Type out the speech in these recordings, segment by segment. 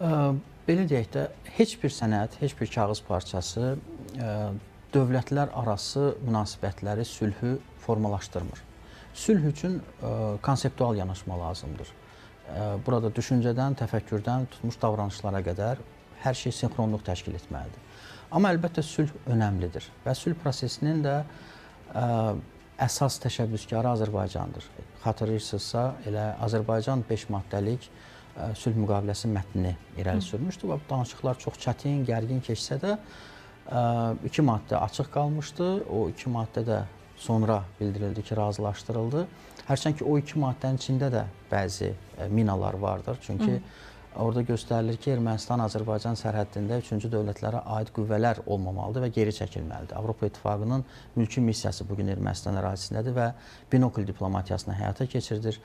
Belə deyək də, heç bir sənəd, heç bir kağız parçası dövlətlər arası münasibətləri, sülhü formalaşdırmır. Sülh üçün konseptual yanaşma lazımdır. Burada düşüncədən, təfəkkürdən tutmuş davranışlara qədər hər şey sinxronluq təşkil etməlidir. Amma əlbəttə sülh önəmlidir və sülh prosesinin də əsas təşəbbüskarı Azərbaycandır. Xatırlayırsınızsa, elə Azərbaycan 5 maddəlik sülh müqaviləsi mətnini irəli sürmüşdü və bu danışıqlar çox çətin, gərgin keçsə də 2 maddə açıq qalmışdı. O 2 maddə də sonra bildirildi ki, razılaşdırıldı. Hərçənd ki, o 2 maddənin içində də bəzi minalar vardır. Çünki orada göstərilir ki, Ermənistan Azərbaycan sərhəddində üçüncü dövlətlərə aid qüvvələr olmamalıdır və geri çəkilməlidir. Avropa İttifaqının mülki missiyası bugün Ermənistan ərazisindədir və binokl diplomatiyasını həyata keçirilir.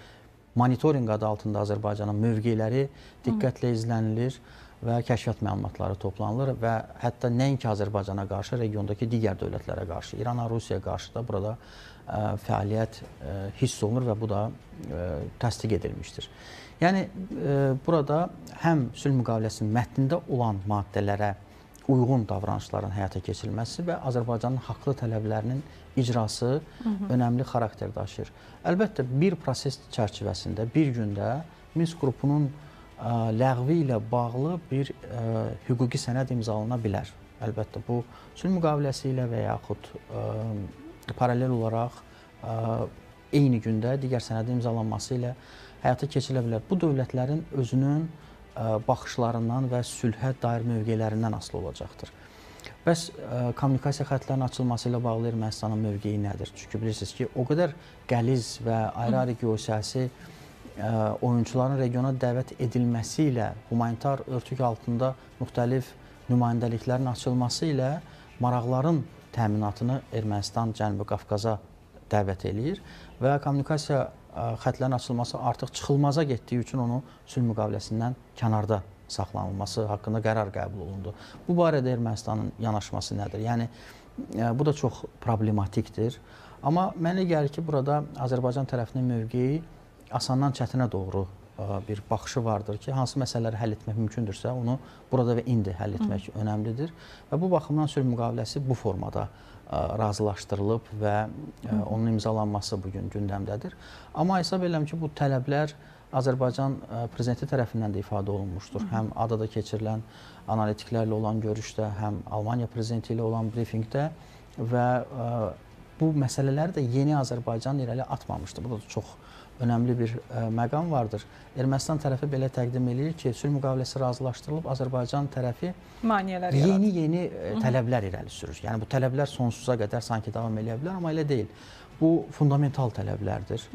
Monitorinq adı altında Azərbaycanın mövqeləri diqqətlə izlənilir və kəşfiyyat məlumatları toplanılır və hətta nəinki Azərbaycana qarşı, regiondakı digər dövlətlərə qarşı, İrana, Rusiyaya qarşı da burada fəaliyyət hiss olunur və bu da təsdiq edilmişdir. Yəni, burada həm sülh müqaviləsinin mətnində olan maddələrə uyğun davranışların həyata keçirilməsi və Azərbaycanın haqlı tələblərinin icrası önəmli xarakter daşıyır. Əlbəttə, bir proses çərçivəsində bir gündə Minsk qrupunun ləğvi ilə bağlı bir hüquqi sənəd imzalana bilər. Əlbəttə, bu sülh müqaviləsi ilə və yaxud paralel olaraq eyni gündə digər sənədin imzalanması ilə həyata keçirilə bilər. Bu dövlətlərin özünün baxışlarından və sülhə dair mövqelərindən asılı olacaqdır. Bəs kommunikasiya xətlərinin açılması ilə bağlı Ermənistanın mövqeyi nədir? Çünki bilirsiniz ki, o qədər qəliz və ayrı-ayrı geosiyasi oyunçuların regiona dəvət edilməsi ilə, humanitar örtük altında müxtəlif nümayəndəliklərin açılması ilə maraqların təminatını Ermənistan Cənubi Qafqaza dəvət eləyir və kommunikasiya xətlərin açılması artıq çıxılmaza getdiyi üçün onu sülh müqaviləsindən kənarda saxlanılması haqqında qərar qəbul olundu. Bu barədə Ermənistanın yanaşması nədir? Yəni, bu da çox problematikdir. Amma mənə gəlir ki, burada Azərbaycan tərəfinin mövqeyi asandan çətinə doğru bir baxışı vardır ki, hansı məsələləri həll etmək mümkündürsə, onu burada və indi həll etmək önəmlidir. Və bu baxımdan sülh müqaviləsi bu formada razılaşdırılıb və onun imzalanması bugün gündəmdədir. Amma hesab edirəm ki, bu tələblər Azərbaycan prezidenti tərəfindən də ifadə olunmuşdur. Həm adada keçirilən analitiklərlə olan görüşdə, həm Almaniya prezidenti ilə olan brifinqdə və bu məsələləri də yeni Azərbaycan irəli atmamışdır. Bu da çox önəmli bir məqam vardır. Ermənistan tərəfi belə təqdim edir ki, sülh müqaviləsi razılaşdırılıb, Azərbaycan tərəfi yeni tələblər irəli sürür. Yəni, bu tələblər sonsuza qədər sanki davam edə bilər, amma elə deyil. Bu, fundamental tələblərdir,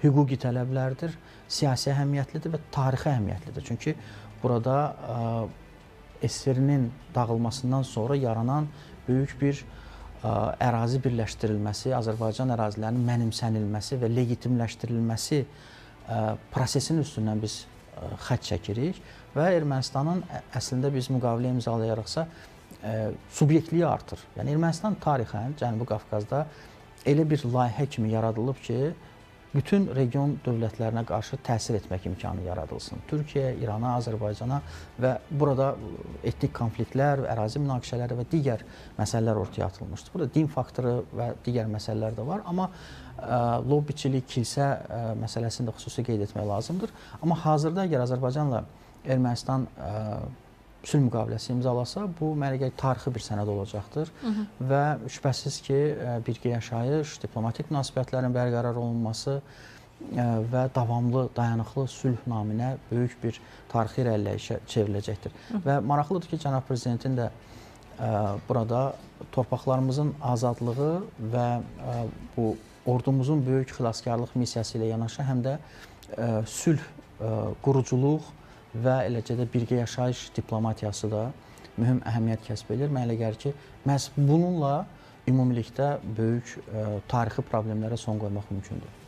hüquqi tələblərdir, siyasi əhəmiyyətlidir və tarixi əhəmiyyətlidir. Çünki burada SSR-nin dağılmasından sonra yaranan böyük bir ərazi birləşdirilməsi, Azərbaycan ərazilərinin mənimsənilməsi və legitimləşdirilməsi prosesinin üstündən biz xətt çəkirik və Ermənistanın əslində biz müqavilə imzalayaraqsa subyektliyi artır. Yəni, Ermənistan tarixən Cənubi Qafqazda elə bir layihə kimi yaradılıb ki, bütün region dövlətlərinə qarşı təsir etmək imkanı yaradılsın. Türkiyə, İrana, Azərbaycana və burada etnik konfliktlər, ərazi münaqişələri və digər məsələlər ortaya atılmışdır. Burada din faktoru və digər məsələlər də var, amma lobbiçilik, kilsə məsələsini də xüsusi qeyd etmək lazımdır. Amma hazırda əgər Azərbaycanla Ermənistan sülh müqaviləsi imzalasa, bu mənə gəlir tarixi bir sənəd olacaqdır və şübhəsiz ki, birgə yaşayış, diplomatik münasibətlərin bərqərar olunması və davamlı, dayanıqlı sülh naminə böyük bir tarixi irəliləyişə çevriləcəkdir. Və maraqlıdır ki, Cənab Prezidentin də burada torpaqlarımızın azadlığı və bu ordumuzun böyük xilaskarlıq missiyası ilə yanaşı, həm də sülh, quruculuq və eləcə də birgə yaşayış diplomatiyası da mühüm əhəmiyyət kəsb edir. Mənə elə gəlir ki, məhz bununla ümumilikdə böyük tarixi problemlərə son qoymaq mümkündür.